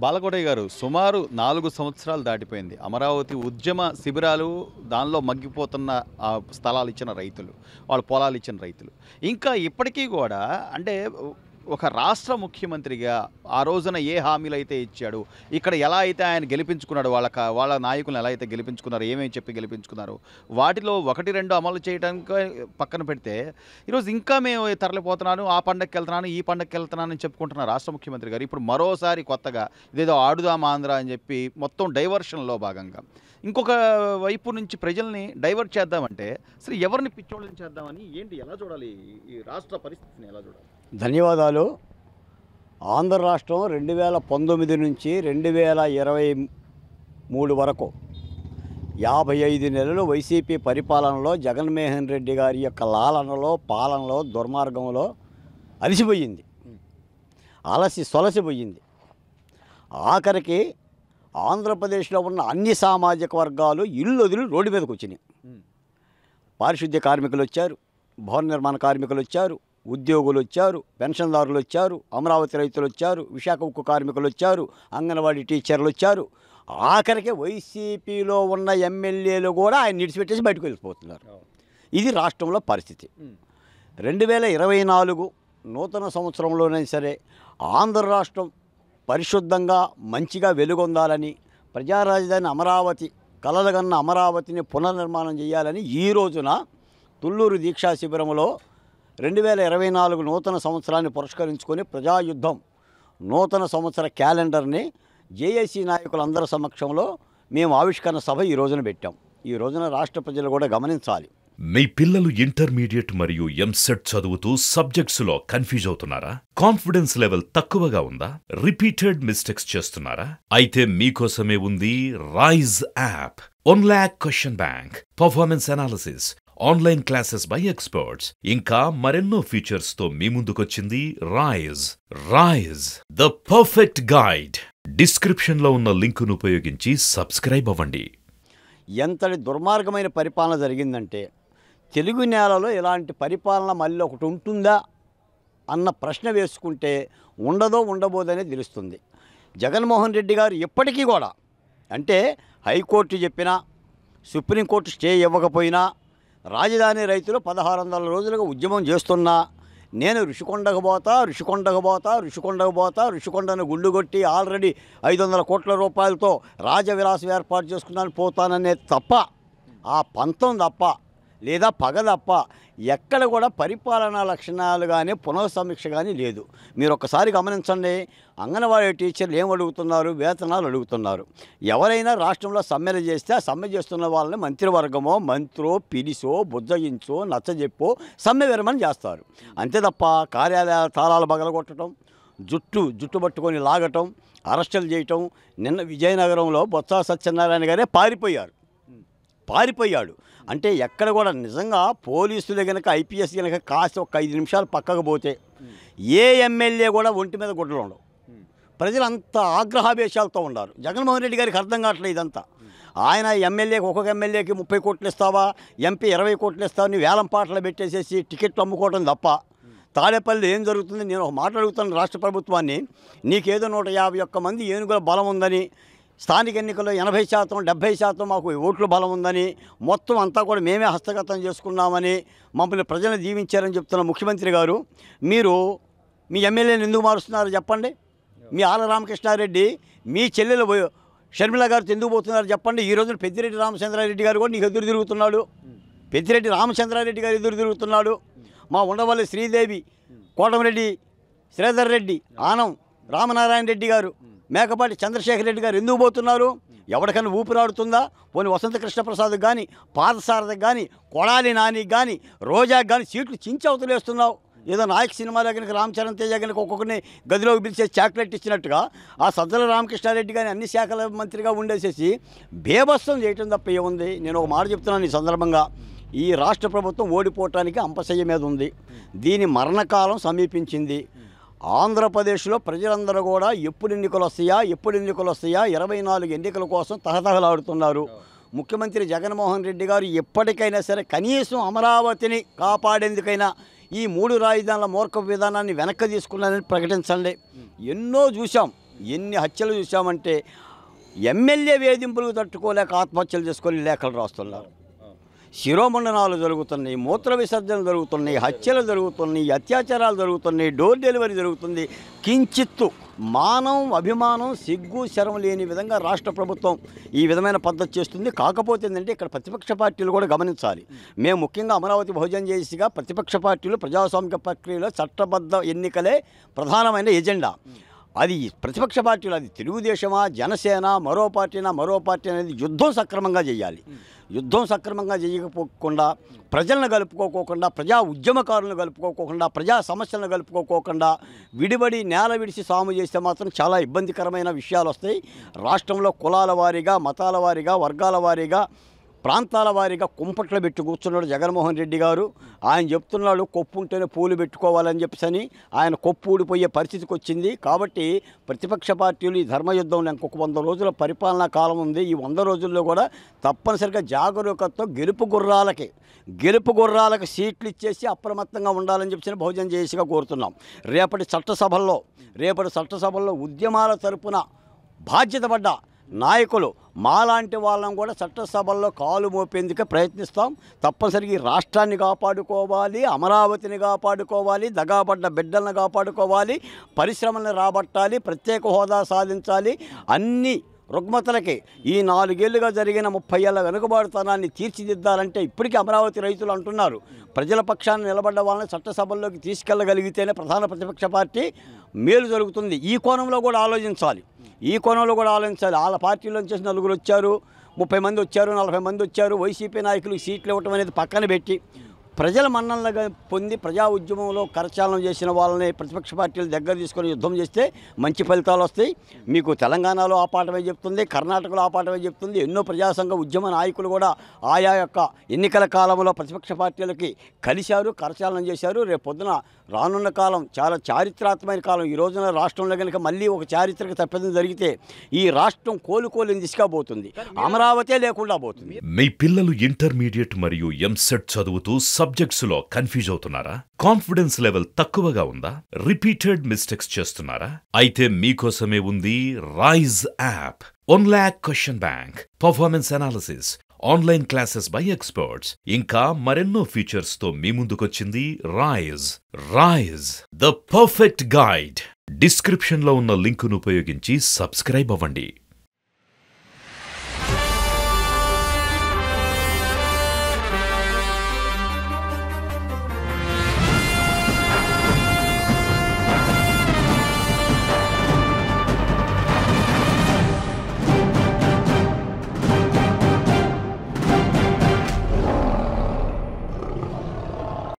బాలకోటయ్య గారు, సుమారు 4 సంవత్సరాలు దాటిపోయింది. అమరావతి ఉద్యమ శిబిరాలు, దానిలో మగ్గిపోతున్న స్థలాలు ఇచ్చిన రైతులు, వాళ్ళ పొలాలు ఇచ్చిన రైతులు. ఇంకా ఇప్పటికీ కూడా అంటే ఒక రాష్ట్ర ముఖ్యమంత్రిగా ఆ రోజున ఏ హామీలు అయితే ఇచ్చాడు, ఇక్కడ ఎలా అయితే ఆయన గెలిపించుకున్నాడు, వాళ్ళ నాయకులను ఎలా అయితే గెలిపించుకున్నారు, ఏమేమి చెప్పి గెలిపించుకున్నారు, వాటిలో 1, 2 అమలు చేయడానికి పక్కన పెడితే ఈరోజు ఇంకా మేము తరలిపోతున్నాను, ఆ పండగకి వెళ్తున్నాను, ఈ పండగకి వెళ్తున్నాను అని చెప్పుకుంటున్న రాష్ట్ర ముఖ్యమంత్రి గారు ఇప్పుడు మరోసారి కొత్తగా ఇదేదో ఆడుదాం ఆంధ్ర అని చెప్పి మొత్తం డైవర్షన్లో భాగంగా ఇంకొక వైపు నుంచి ప్రజల్ని డైవర్ట్ చేద్దామంటే అసలు ఎవరిని పిచ్చోళ్ళని చేద్దామని ఏంటి, ఎలా చూడాలి ఈ రాష్ట్ర పరిస్థితిని, ఎలా చూడాలి? ధన్యవాదాలు. ఆంధ్ర రాష్ట్రం 2019 నుంచి 2023 వరకు 55 నెలలు వైసీపీ పరిపాలనలో జగన్మోహన్ రెడ్డి గారి యొక్క లాలనలో, పాలనలో, దుర్మార్గంలో అలసిపోయింది, సొలసిపోయింది. ఆఖరికి ఆంధ్రప్రదేశ్లో ఉన్న అన్ని సామాజిక వర్గాలు ఇల్లు వదిలి రోడ్డు మీదకి వచ్చినాయి. పారిశుద్ధ్య కార్మికులు వచ్చారు, భవన నిర్మాణ కార్మికులు వచ్చారు, ఉద్యోగులు వచ్చారు, పెన్షన్దారులు వచ్చారు, అమరావతి రైతులు వచ్చారు, విశాఖ ఉక్కు కార్మికులు వచ్చారు, అంగన్వాడీ టీచర్లు వచ్చారు. ఆఖరికి వైసీపీలో ఉన్న ఎమ్మెల్యేలు కూడా ఆయన నిడిచిపెట్టేసి బయటకు వెళ్ళిపోతున్నారు. ఇది రాష్ట్రంలో పరిస్థితి. 2024 నూతన సంవత్సరంలోనైనా సరే ఆంధ్ర రాష్ట్రం పరిశుద్ధంగా మంచిగా వెలుగొందాలని, ప్రజారాజధాని అమరావతి, కలలుగన్న అమరావతిని పునర్నిర్మాణం చేయాలని ఈ రోజున తుళ్ళూరు దీక్షా శిబిరంలో 2024 నూతన సంవత్సరాన్ని పురస్కరించుకొని ప్రజాయుద్ధం నూతన సంవత్సర క్యాలెండర్ని జేఏసీ నాయకులందరి సమక్షంలో మేము ఆవిష్కరణ సభ ఈ రోజున పెట్టాం. ఈ రోజున రాష్ట్ర ప్రజలు కూడా గమనించాలి. మీ పిల్లలు ఇంటర్మీడియట్ మరియు ఎంసెట్ చదువుతూ సబ్జెక్ట్స్ లో కన్ఫ్యూజ్ అవుతున్నారా? కాన్ఫిడెన్స్ లెవెల్ తక్కువగా ఉందా? రిపీటెడ్ మిస్టేక్స్ చేస్తున్నారా? అయితే మీకోసమే ఉంది Rise app. 1 lakh question bank, performance analysis, online classes by experts, ఇంకా మరెన్నో ఫీచర్స్ తో మీ ముందుకొచ్చింది Rise. The perfect guide. Description లో ఉన్న లింకును ఉపయోగించి సబ్స్క్రైబ్ అవ్వండి. ఎంతటి దుర్మార్గమైన పరిపాలన జరిగిందంటే, తెలుగు నేలలో ఇలాంటి పరిపాలన మళ్ళీ ఒకటి ఉంటుందా అన్న ప్రశ్న వేసుకుంటే ఉండబోదనే తెలుస్తుంది. జగన్మోహన్ రెడ్డి గారు ఎప్పటికీ కూడా, అంటే హైకోర్టు చెప్పినా, సుప్రీంకోర్టు స్టే ఇవ్వకపోయినా, రాజధాని రైతులు 1600 రోజులుగా ఉద్యమం చేస్తున్నా, నేను ఋషికొండకు పోతా, ఋషికొండను గుండు కొట్టి ఆల్రెడీ 500 కోట్ల రూపాయలతో రాజవిలాసం ఏర్పాటు చేసుకున్నాను పోతాననే తప్ప, ఆ పంతం తప్ప, లేదా పగ తప్ప ఎక్కడ కూడా పరిపాలనా లక్షణాలు కానీ పునఃసమీక్ష కానీ లేదు. మీరు ఒక్కసారి గమనించండి. అంగన్వాడీ టీచర్లు ఏం అడుగుతున్నారు? వేతనాలు అడుగుతున్నారు. ఎవరైనా రాష్ట్రంలో సమ్మెలు చేస్తే ఆ సమ్మె చేస్తున్న వాళ్ళని మంత్రివర్గమో, మంత్రో పిలిసో, బుజ్జగించో, నచ్చజెప్పో సమ్మె విరమణ చేస్తారు. అంతే తప్ప కార్యాలయాల తాళాలు బగలగొట్టడం, జుట్టు పట్టుకొని లాగటం, అరెస్టులు చేయటం. నిన్న విజయనగరంలో బొత్స సత్యనారాయణ గారే పారిపోయాడు. అంటే ఎక్కడ కూడా నిజంగా పోలీసులు కనుక, ఐపీఎస్ కనుక కాస్త ఒక 5 నిమిషాలు పక్కకు పోతే ఏ ఎమ్మెల్యే కూడా ఒంటి మీద గుడ్డలు ఉండవు. ప్రజలు అంత ఆగ్రహావేశాలతో ఉన్నారు. జగన్మోహన్ రెడ్డి గారికి అర్థం కావట్లేదు ఇదంతా. ఆయన ఎమ్మెల్యేకి, ఒక్కొక్క ఎమ్మెల్యేకి 30 కోట్లు ఇస్తావా, ఎంపీ 20 కోట్లు ఇస్తావా, నీ వేలం పాటలు పెట్టేసేసి టికెట్లు అమ్ముకోవడం తప్ప తాడేపల్లి ఏం జరుగుతుంది? నేను ఒక మాట అడుగుతాను రాష్ట్ర ప్రభుత్వాన్ని. నీకేదో 151 మంది ఏనుగుల బలం ఉందని, స్థానిక ఎన్నికల్లో 80%, 70% మాకు ఓట్ల బలం ఉందని, మొత్తం అంతా కూడా మేమే హస్తగతం చేసుకున్నామని మమ్మల్ని ప్రజలను దీవించారని చెప్తున్న ముఖ్యమంత్రి గారు, మీరు మీ ఎమ్మెల్యేని ఎందుకు మారుస్తున్నారు చెప్పండి? మీ ఆల రామకృష్ణారెడ్డి మీ చెల్లెలు షర్మిల గారితో ఎందుకు పోతున్నారు చెప్పండి? ఈ రోజున పెద్దిరెడ్డి రామచంద్రారెడ్డి గారు కూడా నీకు ఎదురు తిరుగుతున్నాడు. మా ఉండవల్లి శ్రీదేవి, కోటమిరెడ్డి శ్రీధర్ రెడ్డి, ఆనం రామనారాయణ రెడ్డి గారు, మేకపాటి చంద్రశేఖర్ రెడ్డి గారు ఎందుకు పోతున్నారు? ఎవరికైనా ఊపిరాడుతుందా? పోనీ వసంత కృష్ణప్రసాద్కి కానీ, పాదసారథకి కానీ, కొడాలి నానికి కానీ, రోజాకి కానీ సీట్లు చించి అవతలేస్తున్నావు. ఏదో నాయక్ సినిమాలో కనుక రామ్ చరణ్ తేజ కనుక ఒక్కొక్కరిని గదిలోకి పిలిచే చాక్లెట్ ఇచ్చినట్టుగా ఆ సజ్జల రామకృష్ణారెడ్డి కానీ అన్ని శాఖల మంత్రిగా ఉండేసేసి బేభత్సం చేయటం తప్ప ఏముంది? నేను ఒక మాట చెప్తున్నాను ఈ సందర్భంగా. ఈ రాష్ట్ర ప్రభుత్వం ఓడిపోవటానికి అంపశయ్య మీద ఉంది. దీని మరణకాలం సమీపించింది. ఆంధ్రప్రదేశ్లో ప్రజలందరూ కూడా ఎప్పుడు ఎన్నికలు వస్తాయా 24 ఎన్నికల కోసం తహతహలాడుతున్నారు. ముఖ్యమంత్రి జగన్మోహన్ రెడ్డి గారు ఎప్పటికైనా సరే కనీసం అమరావతిని కాపాడేందుకైనా ఈ 3 రాజధానుల మూర్ఖ విధానాన్ని వెనక్కి తీసుకున్నారని ప్రకటించండి. ఎన్నో చూసాం. ఎన్ని హత్యలు చూసామంటే ఎమ్మెల్యే వేధింపులకు తట్టుకోలేక ఆత్మహత్యలు చేసుకొని లేఖలు రాస్తున్నారు. శిరోమండనాలు జరుగుతున్నాయి, మూత్ర విసర్జనలు జరుగుతున్నాయి, హత్యలు జరుగుతున్నాయి, అత్యాచారాలు జరుగుతున్నాయి, డోర్ డెలివరీ జరుగుతుంది. కించిత్తు మానం, అభిమానం, సిగ్గు, శరం లేని విధంగా రాష్ట్ర ప్రభుత్వం ఈ విధమైన పద్ధతి చేస్తుంది. కాకపోతే ఏంటంటే ఇక్కడ ప్రతిపక్ష పార్టీలు కూడా గమనించాలి. మేము ముఖ్యంగా అమరావతి బహుజన జేఏసీగా ప్రతిపక్ష పార్టీలు ప్రజాస్వామిక ప్రక్రియలో చట్టబద్ధ ఎన్నికలే ప్రధానమైన ఎజెండా. అది ప్రతిపక్ష పార్టీలు, అది తెలుగుదేశమా, జనసేన, మరో పార్టీ అనేది యుద్ధం సక్రమంగా చేయాలి. యుద్ధం సక్రమంగా చేయకపోకుండా, ప్రజలను కలుపుకోకుండా, ప్రజా ఉద్యమకారులను కలుపుకోకుండా, ప్రజా సమస్యలను కలుపుకోకుండా విడిబడి నేల విడిచి సాము చేస్తే మాత్రం చాలా ఇబ్బందికరమైన విషయాలు వస్తాయి. రాష్ట్రంలో కులాల వారీగా, మతాల వారీగా, వర్గాల వారీగా, ప్రాంతాల వారీగా కుంపట్లు పెట్టి కూర్చున్నాడు జగన్మోహన్ రెడ్డి గారు. ఆయన చెప్తున్నాడు కొప్పు ఉంటేనే పూలు పెట్టుకోవాలని చెప్పని. ఆయన కొప్పు ఊడిపోయే పరిస్థితికి వచ్చింది. కాబట్టి ప్రతిపక్ష పార్టీలు ఈ ధర్మయుద్ధంలో ఇంకొక 100 రోజుల పరిపాలనా కాలం ఉంది. ఈ 100 రోజుల్లో కూడా తప్పనిసరిగా జాగరూకతతో గెలుపు గుర్రాలకు సీట్లు ఇచ్చేసి అప్రమత్తంగా ఉండాలని చెప్పి బహుజన జేఏసీగా కోరుతున్నాం. రేపటి చట్టసభల్లో ఉద్యమాల తరపున బాధ్యత పడ్డ నాయకులు మాలాంటి వాళ్ళం కూడా చట్టసభల్లో కాలు మోపేందుకే ప్రయత్నిస్తాం. తప్పనిసరిగా ఈ రాష్ట్రాన్ని కాపాడుకోవాలి, అమరావతిని కాపాడుకోవాలి, దగాపడ్డ బిడ్డలను కాపాడుకోవాలి, పరిశ్రమలను రాబట్టాలి, ప్రత్యేక హోదా సాధించాలి. అన్ని రుగ్మతలకి ఈ 4 ఏళ్లుగా జరిగిన 30 ఏళ్ల వెనుకబాటుతనాన్ని తీర్చిదిద్దాలంటే ఇప్పటికీ అమరావతి రైతులు అంటున్నారు, ప్రజల పక్షాన్ని నిలబడ్డ వాళ్ళని చట్టసభల్లోకి తీసుకెళ్లగలిగితేనే ప్రధాన ప్రతిపక్ష పార్టీ మేలు జరుగుతుంది. ఈ కోణంలో కూడా ఆలోచించాలి. వాళ్ళ పార్టీలో చేసి 4 వచ్చారు, 30 మంది వచ్చారు, 40 మంది వచ్చారు. వైసీపీ నాయకులకు సీట్లు ఇవ్వటం అనేది పక్కన పెట్టి ప్రజల మన్ననలుగా పొంది ప్రజా ఉద్యమంలో కరచాలనం చేసిన వాళ్ళని ప్రతిపక్ష పార్టీలు దగ్గర తీసుకొని యుద్ధం చేస్తే మంచి ఫలితాలు వస్తాయి. మీకు తెలంగాణలో ఆ పాఠమే చెప్తుంది, కర్ణాటకలో ఆ పాఠమే చెప్తుంది. ఎన్నో ప్రజాసంఘ ఉద్యమ నాయకులు కూడా ఆయా యొక్క ఎన్నికల కాలంలో ప్రతిపక్ష పార్టీలకి కలిశారు, కరచాలనం చేశారు. రేపు పొద్దున రానున్న కాలం చాలా చారిత్రాత్మకమైన కాలం. ఈ రోజున రాష్ట్రంలో కనుక మళ్ళీ ఒక చారిత్రక తప్పిదం జరిగితే ఈ రాష్ట్రం కోలుకోలేని దిశగా పోతుంది, అమరావతే లేకుండా పోతుంది. మీ పిల్లలు ఇంటర్మీడియట్ మరియు ఎంసెట్ చదువుతూ సబ్జెక్ట్స్ లో కన్ఫ్యూజ్ అవుతున్నారా? కాన్ఫిడెన్స్ లెవెల్ తక్కువగా ఉందా? రిపీటెడ్ మిస్టేక్స్ చేస్తున్నారా? అయితే మీకోసమే ఉంది Rise app. 1 lakh question bank, performance analysis, online classes by experts, ఇంకా మరెన్నో ఫీచర్స్ తో మీ ముందుకొచ్చింది Rise the perfect guide. Description లో ఉన్న లింకును ఉపయోగించి సబ్స్క్రైబ్ అవ్వండి.